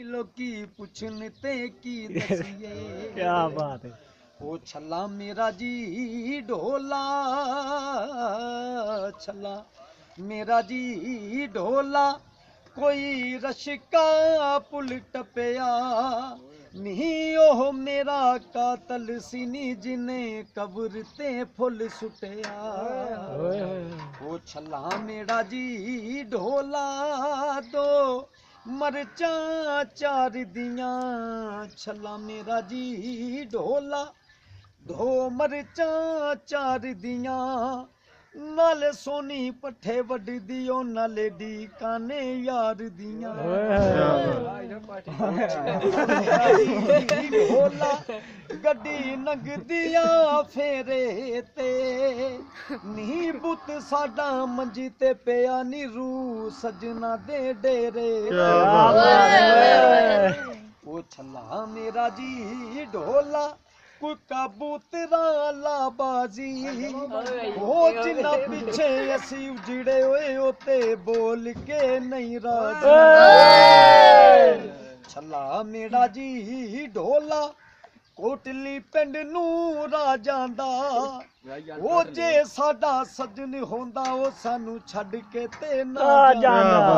लोकी पुछन ते की दसिए क्या बात है। ओ छला मेरा जी ढोला, छला मेरा जी ढोला, कोई रशिका पुल टपया नहीं, ओह मेरा कातल सी नी जिने कब्र ते फुल सुटिया। ओ छला मेरा जी ढोला, दो मरचा चार दियां, छला मेरा जी ढोला, दो मरचा चार दियां, नाले सोनी पट्ठे वड दियो, नाले डी काने यार दियां। ढोला गड्डी नंगदिया फेरे ते नी, पुत साडा मंजी ते पिया नी, रू सजना दे डेरे। ओ छला मेरा जी ढोला, कोई कबूतरा ला बाजी, ओ जिन्ना पिछे असी उजड़े होए ओते बोल के नहीं राजी। छला मेरा जी ढोला, कोटली पिंड नू राजां दा, ओ जे साडा सजन होंदा ओ सानू छड़ के ते ना जांदा।